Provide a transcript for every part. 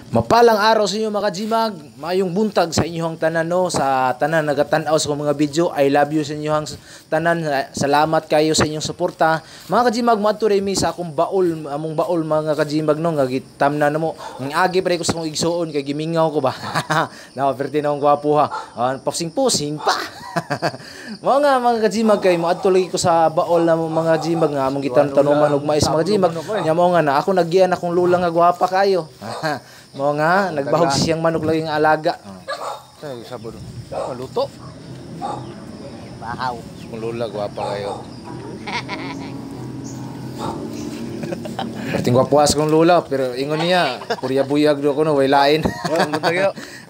Mapalang araw sa inyo mga Gmag, mayong buntag sa inyong tanan no, sa tanan nagatanaw sa mga video. I love you sa inyong tanan. Salamat kayo sa inyong suporta. Mga Gmag, moadto mi sa akong baol, among baol mga Gmag no, ngagitam na namo. Ang agi pa ko sa kong igsuon kay gimingaw ko ba. Na perti na akong gwapo ha. Pusing-pusing pa. mga Gmag kay moadto lagi ko sa baol na mga Gmag nga among gitan-tanuman og mais mga Gmag. Nya mo nga na ako nagian akong lula nga gwapa kayo. Mo nga, nagbahog siyang manok laging alaga. Ay, sabon. Luto. Bahaw. Kung lula, gwapa kayo. Perting gwapuas kong lula, pero ingon niya, purya-buyag do ko no, way lain.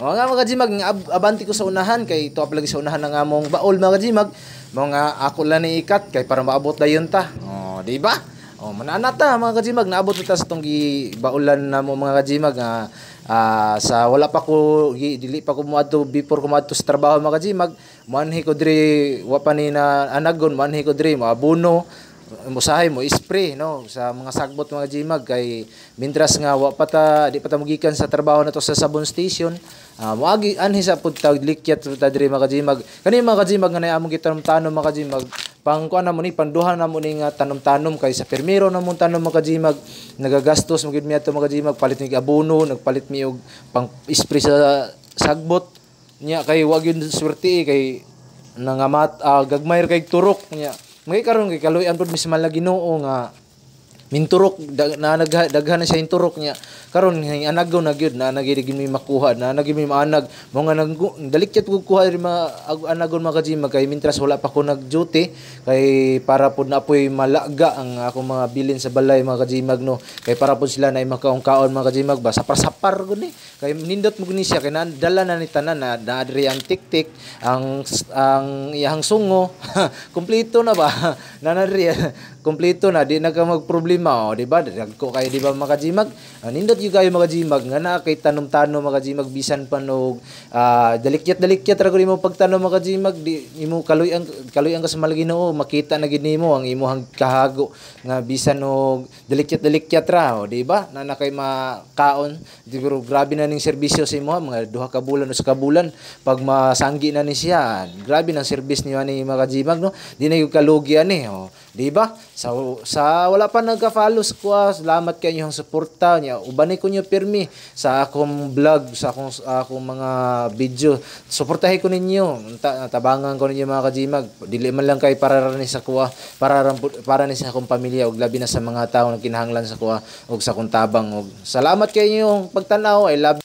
Mga Gmag, abanti ko sa unahan, kay ito lagi sa unahan ng among baol mga Gmag. Mga ako lang ni ikat, kay para maabot dayon ta. Oh, di ba? Oh, mananata mga Gmag, naabot ta sa tong gibaulan na mo mga Gmag nga sa wala pa ko dili pa ko moadto before ko moadto sa trabaho mga Gmag, manhi ko diri wa pa ni na anagon, manhi ko diri maabuno, musahay mo spray no sa mga sagbot mga Gmag kay mintras nga wa pa ta di pa ta magikan sa trabaho nato sa sabon station. Moagi anhi sa pud tawag likyat ta diri mga Gmag. Kani mga Gmag nga among gitanum-tanom mga Gmag, pang kuan na mo ni panduhan na mo ni nga tanom-tanom kay sa permiro na mo tanom mga Gmag, nagagastos mo gid mi ato mga Gmag, palit mi abono, nagpalit mi og pang spray sa sagbot nya kay wa gyud swerte kay nangamat gagmayr kay turok nya. Ngay karon kay kaluyan pud mismal na Ginoo nga minturok na daghan na siya yung turok niya karon anagaw na gyud na nagiging mi makuha na naging mi maanag mo nga dalikyat ko kuha ri anagon mga Gmag kay mintras wala pa ko nag-duty kay para pud na apoy malaga ang akong mga bilin sa balay mga Gmag no, kay para pud sila na makaon-kaon mga Gmag ba sapar-sapar gud ni kay nindot mo guni siya kay dala na ni tanan na adri ang tiktik ang iyang sungo kompleto na ba nanadri kompleto na di na ka magproblema di ba dagko kay di ba mga Gmag nindot yu kayo mga Gmag nga na kay tanom-tanom mga Gmag bisan pa no dalikyat ra gud mo pagtanom mga Gmag di imo kaluyan ka sa Ginoo makita na gid nimo ang imong kahago nga bisan og dalikyat ra di ba na kay makaon siguro grabe na ning serbisyo sa imo mga 2 ka bulan o sa kabulan pag masanggi na ni siya grabe nang service niyo ani mga Gmag no di na gyud kalugi ani di ba sa wala pa nagka-follow sa kuha, salamat kay inyong suporta niya. Ubani ko niyo pirmi sa akong vlog, sa akong mga video. Suportahin ko ninyo. Tabangan ko ninyo mga Gmag. Dili man lang kay para ni sa kuha, para ni sa akong pamilya ug labi na sa mga tawo na kinahanglan sa kuha ug sa akong tabang. Salamat kay inyong pagtanaw. I love